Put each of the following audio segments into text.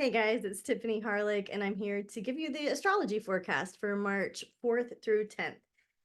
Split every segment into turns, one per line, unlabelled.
Hey guys, it's Tiffany Harelik, and I'm here to give you the astrology forecast for March 4th through 10th.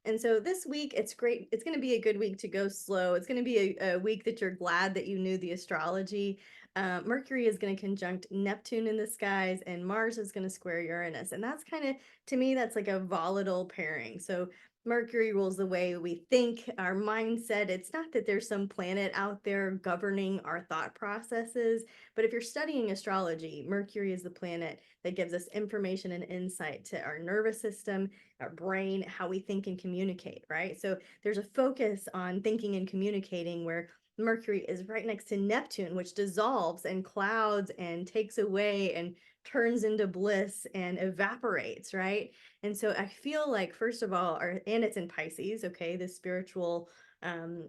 And so this week, it's great. It's going to be a good week to go slow. It's going to be a week that you're glad that you knew the astrology. Mercury is going to conjunct Neptune in the skies, and Mars is going to square Uranus. And that's kind of, to me, that's like a volatile pairing. So Mercury rules the way we think, our mindset. It's not that there's some planet out there governing our thought processes, but if you're studying astrology, Mercury is the planet that gives us information and insight to our nervous system, our brain, how we think and communicate, right? So there's a focus on thinking and communicating where Mercury is right next to Neptune, which dissolves and clouds and takes away and turns into bliss and evaporates, right? And so I feel like, first of all, and it's in Pisces, okay, the spiritual um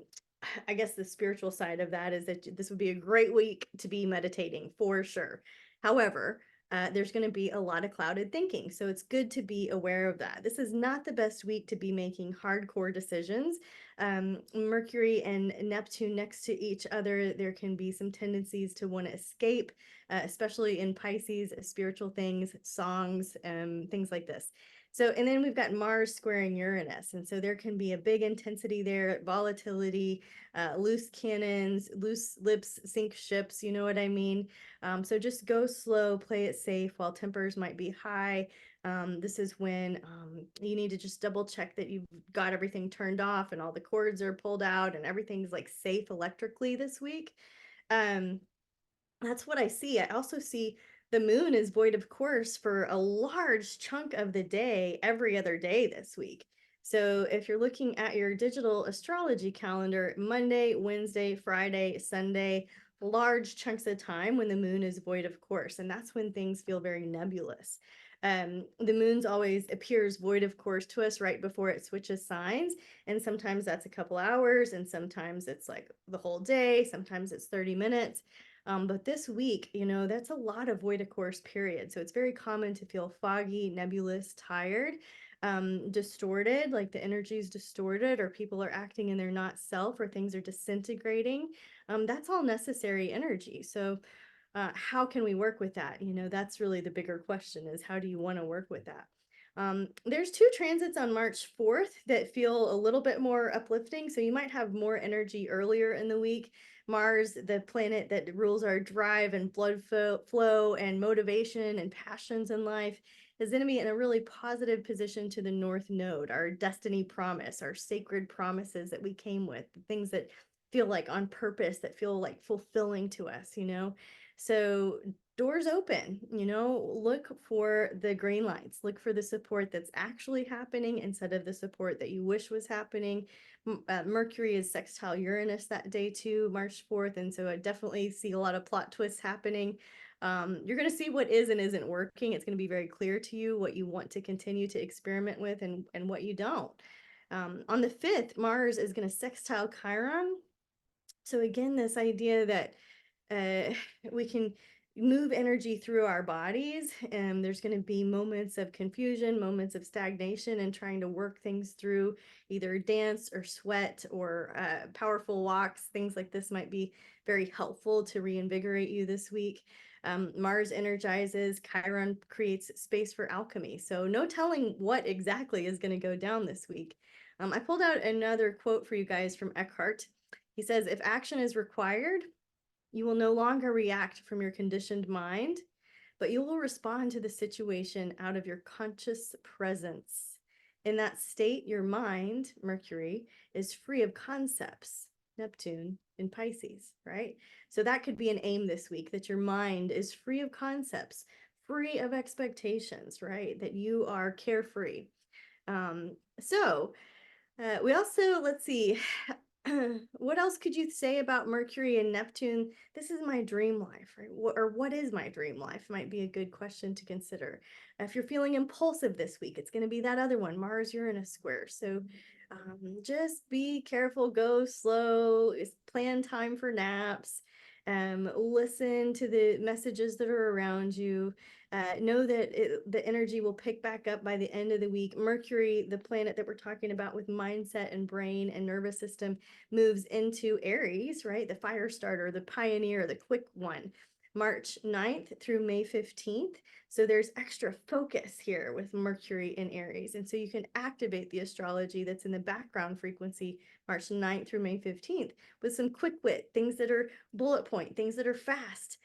I guess the spiritual side of that is that this would be a great week to be meditating for sure. However, there's going to be a lot of clouded thinking. So it's good to be aware of that. This is not the best week to be making hardcore decisions. Mercury and Neptune next to each other, there can be some tendencies to want to escape, especially in Pisces, spiritual things, songs, things like this. So, and then we've got Mars squaring Uranus. And so there can be a big intensity there, volatility, loose cannons, loose lips sink ships, you know what I mean? So just go slow, play it safe while tempers might be high. This is when you need to just double check that you've got everything turned off and all the cords are pulled out and everything's like safe electrically this week. Um, that's what I see. I also see the moon is void of course for a large chunk of the day, every other day this week. So if you're looking at your digital astrology calendar, Monday, Wednesday, Friday, Sunday, large chunks of time when the moon is void of course, and that's when things feel very nebulous. The moon's always appears void of course to us right before it switches signs, and sometimes that's a couple hours, and sometimes it's like the whole day, sometimes it's 30 minutes. But this week, that's a lot of void of course period. So it's very common to feel foggy, nebulous, tired, distorted, like the energy is distorted, or people are acting in their not self, or things are disintegrating. That's all necessary energy. So how can we work with that? That's really the bigger question, is how do you want to work with that? There's two transits on March 4th that feel a little bit more uplifting. So you might have more energy earlier in the week. Mars, the planet that rules our drive and blood flow and motivation and passions in life, is going to be in a really positive position to the North Node, our destiny promise, our sacred promises that we came with, the things that feel like on purpose, that feel like fulfilling to us. So doors open, look for the green lights, look for the support that's actually happening instead of the support that you wish was happening. Mercury is sextile Uranus that day too, March 4th. And so I definitely see a lot of plot twists happening. You're going to see what is and isn't working. It's going to be very clear to you what you want to continue to experiment with and what you don't. On the 5th, Mars is going to sextile Chiron. So again, this idea that uh, we can move energy through our bodies, and there's going to be moments of confusion, moments of stagnation, and trying to work things through, either dance or sweat or powerful walks. Things like this might be very helpful to reinvigorate you this week. Mars energizes, Chiron creates space for alchemy. So no telling what exactly is going to go down this week. I pulled out another quote for you guys from Eckhart. He says, if action is required, you will no longer react from your conditioned mind, but you will respond to the situation out of your conscious presence. In that state, your mind, Mercury, is free of concepts, Neptune in Pisces, right? So that could be an aim this week, that your mind is free of concepts, free of expectations, right? That you are carefree. So we also, let's see, what else could you say about Mercury and Neptune? This is my dream life, right? Or what is my dream life might be a good question to consider. If you're feeling impulsive this week, it's going to be that other one, Mars Uranus square. So just be careful, go slow, plan time for naps, listen to the messages that are around you. Know that the energy will pick back up by the end of the week. Mercury, the planet that we're talking about with mindset and brain and nervous system, moves into Aries, right? The fire starter, the pioneer, the quick one. March 9th through May 15th. So there's extra focus here with Mercury in Aries. And so you can activate the astrology that's in the background frequency March 9th through May 15th with some quick wit, things that are bullet point, things that are fast,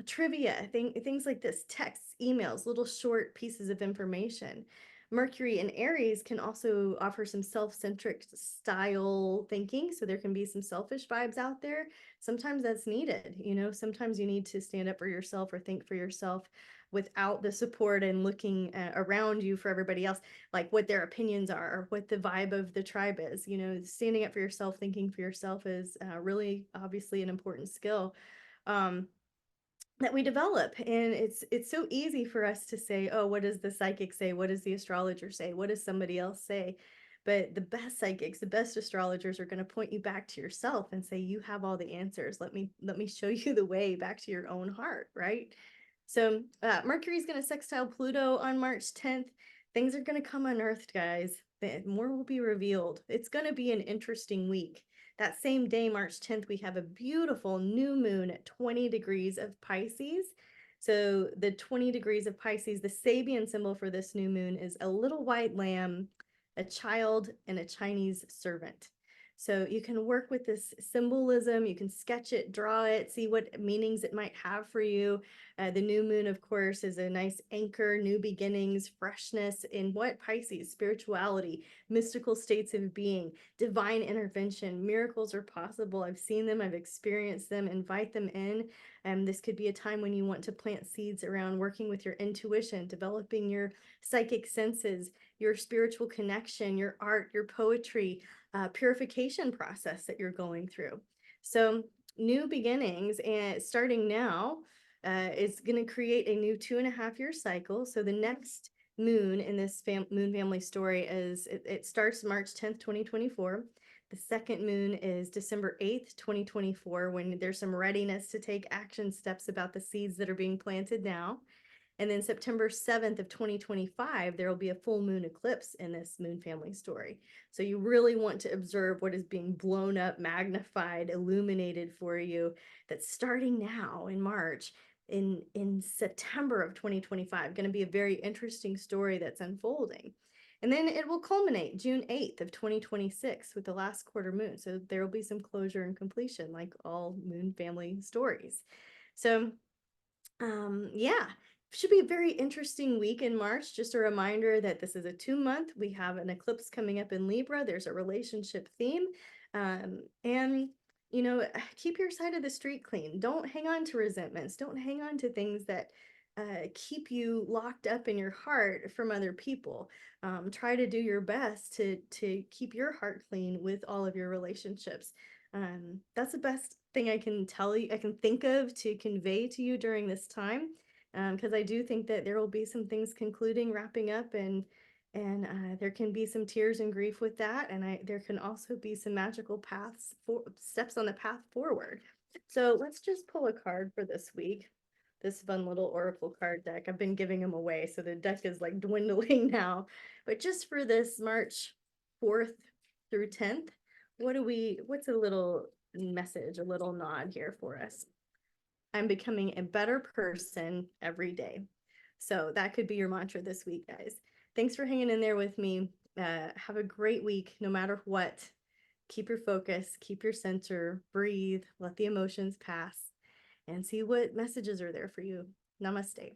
trivia, things like this, texts, emails, little short pieces of information. Mercury in Aries can also offer some self-centric style thinking. So there can be some selfish vibes out there. Sometimes that's needed. Sometimes you need to stand up for yourself or think for yourself without the support and looking around you for everybody else, like what their opinions are, or what the vibe of the tribe is. Standing up for yourself, thinking for yourself is really obviously an important skill. That we develop. And it's so easy for us to say, oh, what does the psychic say? What does the astrologer say? What does somebody else say? But the best psychics, the best astrologers are going to point you back to yourself and say, you have all the answers. Let me show you the way back to your own heart, right? So Mercury is going to sextile Pluto on March 10th. Things are going to come unearthed, guys. More will be revealed. It's going to be an interesting week. That same day, March 10th, we have a beautiful new moon at 20 degrees of Pisces. So the 20 degrees of Pisces, the Sabian symbol for this new moon is a little white lamb, a child, and a Chinese servant. So you can work with this symbolism, you can sketch it, draw it, see what meanings it might have for you. The new moon, of course, is a nice anchor, new beginnings, freshness in what? Pisces, spirituality, mystical states of being, divine intervention. Miracles are possible. I've seen them, I've experienced them. Invite them in. This could be a time when you want to plant seeds around working with your intuition, developing your psychic senses, your spiritual connection, your art, your poetry, purification process that you're going through. So new beginnings, and starting now, is going to create a new 2.5-year cycle. So the next moon in this moon family story is, it starts March 10th, 2024. The second moon is December 8th, 2024, when there's some readiness to take action steps about the seeds that are being planted now. And then September 7th of 2025, there will be a full moon eclipse in this moon family story. So you really want to observe what is being blown up, magnified, illuminated for you, that's starting now in March. In September of 2025, going to be a very interesting story that's unfolding. And then it will culminate June 8th of 2026 with the last quarter moon. So there will be some closure and completion, like all moon family stories. So yeah, should be a very interesting week in March. Just a reminder that this is a 2-month. We have an eclipse coming up in Libra. There's a relationship theme. And keep your side of the street clean. Don't hang on to resentments. Don't hang on to things that keep you locked up in your heart from other people. Try to do your best to keep your heart clean with all of your relationships. That's the best thing I can tell you, I can think of to convey to you during this time, because I do think that there will be some things concluding, wrapping up, and there can be some tears and grief with that, and there can also be some magical steps on the path forward. So let's just pull a card for this week. This fun little oracle card deck. I've been giving them away, so the deck is like dwindling now. But just for this March 4th through 10th, what's a little message, a little nod here for us? I'm becoming a better person every day. So that could be your mantra this week, guys. Thanks for hanging in there with me. Have a great week, no matter what. Keep your focus, keep your center, breathe, let the emotions pass, and see what messages are there for you. Namaste.